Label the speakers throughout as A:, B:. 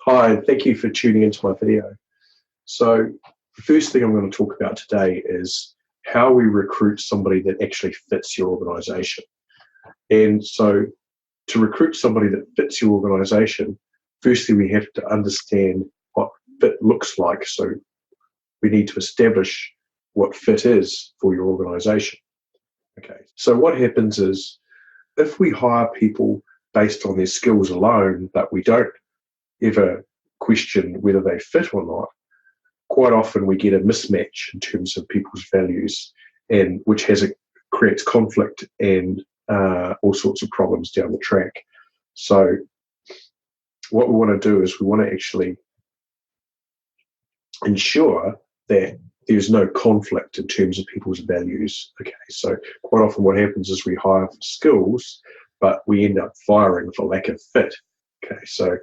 A: Hi, thank you for tuning into my video. So the first thing I'm going to talk about today is how we recruit somebody that actually fits your organization. And so to recruit somebody that fits your organization, firstly, we have to understand what fit looks like. So we need to establish what fit is for your organization. Okay, so what happens is if we hire people based on their skills alone, but we don't ever question whether they fit or not, quite often we get a mismatch in terms of people's values, and which creates conflict and all sorts of problems down the track. So what we want to do is we want to actually ensure that there's no conflict in terms of people's values. Okay, so quite often what happens is we hire for skills, but we end up firing for lack of fit. Okay, so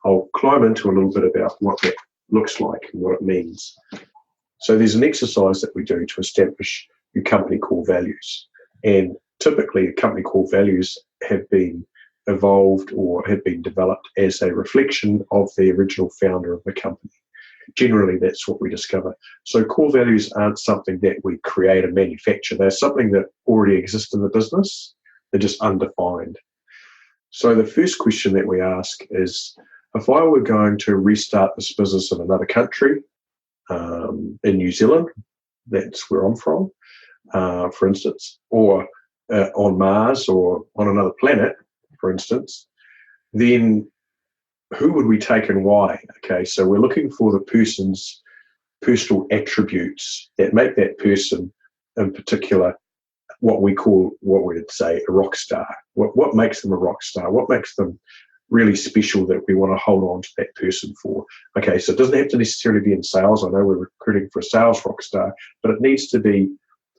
A: I'll climb into a little bit about what that looks like and what it means. So there's an exercise that we do to establish your company core values. And typically company core values have been evolved or have been developed as a reflection of the original founder of the company. Generally, that's what we discover. So core values aren't something that we create and manufacture. They're something that already exists in the business. They're just undefined. So the first question that we ask is, if I were going to restart this business in another country, in New Zealand, that's where I'm from, for instance, or on Mars or on another planet, for instance, then who would we take and why? Okay, so we're looking for the person's personal attributes that make that person in particular what we'd say a rock star. What makes them a rock star? What makes them really special that we want to hold on to that person for? Okay, so it doesn't have to necessarily be in sales. I know we're recruiting for a sales rock star, but it needs to be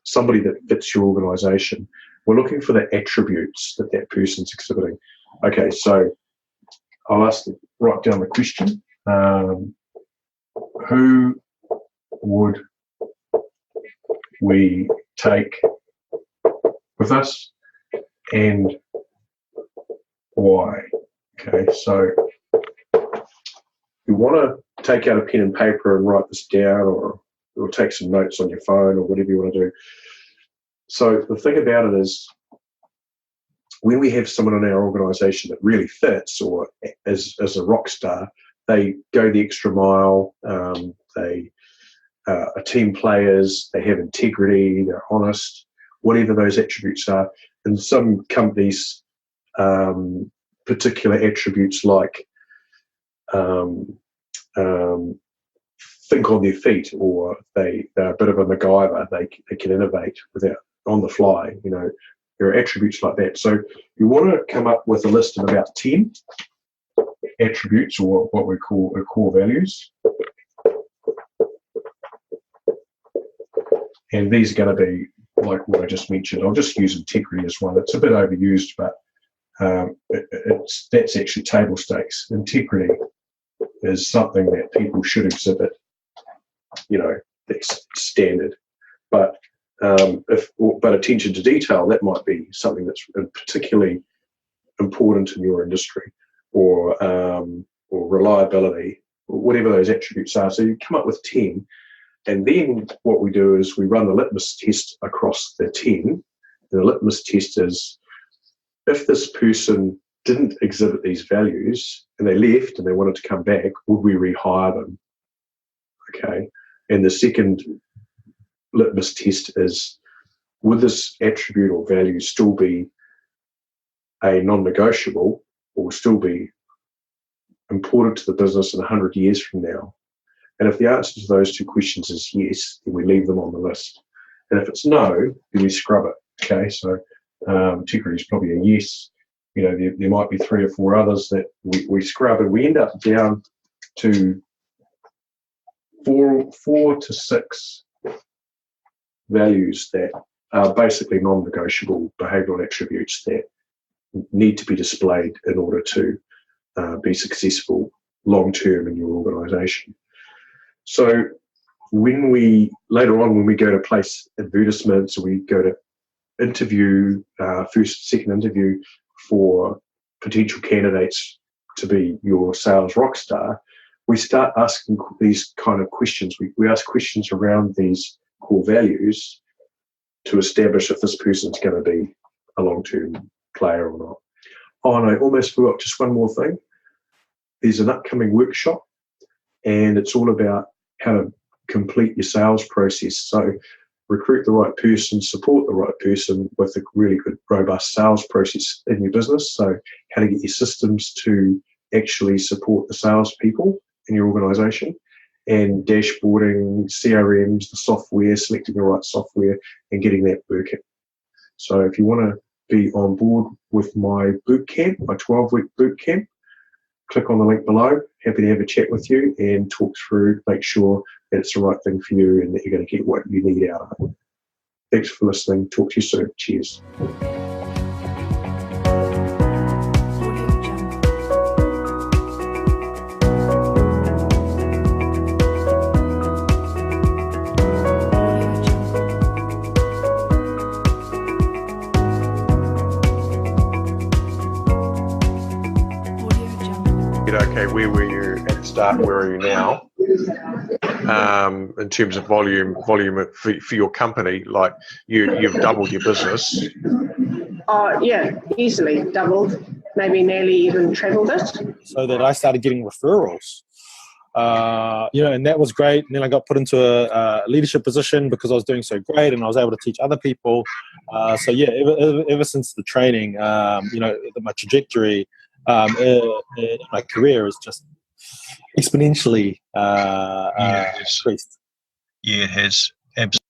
A: somebody that fits your organization. We're looking for the attributes that that person's exhibiting. Okay, so I'll write down the question. Who would we take with us and why? Okay, so you want to take out a pen and paper and write this down, or take some notes on your phone, or whatever you want to do. So the thing about it is, when we have someone in our organization that really fits or is a rock star, they go the extra mile, they are team players, they have integrity, they're honest, whatever those attributes are. In some companies, particular attributes like think on their feet, or they're a bit of a MacGyver, they can innovate without on the fly, there are attributes like that. So you want to come up with a list of about 10 attributes, or what we call core values. And these are going to be like what I just mentioned. I'll just use integrity as one. It's a bit overused, but that's actually table stakes. Integrity is something that people should exhibit, that's standard. But attention to detail, that might be something that's particularly important in your industry, or reliability, or whatever those attributes are. So you come up with 10, and then what we do is we run the litmus test across the 10. And the litmus test is, if this person didn't exhibit these values and they left and they wanted to come back, would we rehire them? Okay. And the second litmus test is, would this attribute or value still be a non-negotiable, or still be important to the business in 100 years from now? And if the answer to those two questions is yes, then we leave them on the list. And if it's no, then we scrub it. Okay, so integrity is probably a yes. There might be 3 or 4 others that we scrub, and we end up down to four to 6 values that are basically non-negotiable behavioural attributes that need to be displayed in order to be successful long-term in your organisation. So later on, when we go to place advertisements, or we go to interview, second interview for potential candidates to be your sales rock star, we start asking these kind of questions. We ask questions around these core values to establish if this person's going to be a long-term player or not. Oh, and I almost forgot just one more thing. There's an upcoming workshop, and it's all about how to complete your sales process. So recruit the right person, support the right person with a really good, robust sales process in your business. So how to get your systems to actually support the salespeople in your organisation, and dashboarding, CRMs, the software, selecting the right software, and getting that working. So if you want to be on board with my boot camp, my 12-week boot camp, click on the link below. Happy to have a chat with you and talk through, make sure that it's the right thing for you and that you're going to get what you need out of it. Thanks for listening. Talk to you soon. Cheers. Okay, where were you at the start? Where are you now? In terms of volume for your company, like you've doubled your business.
B: Yeah, easily doubled, maybe nearly even trebled it.
C: So that I started getting referrals, and that was great. And then I got put into a leadership position because I was doing so great, and I was able to teach other people. So yeah, ever since the training, my trajectory in my career is just exponentially increased.
D: Yeah, it has. Absolutely.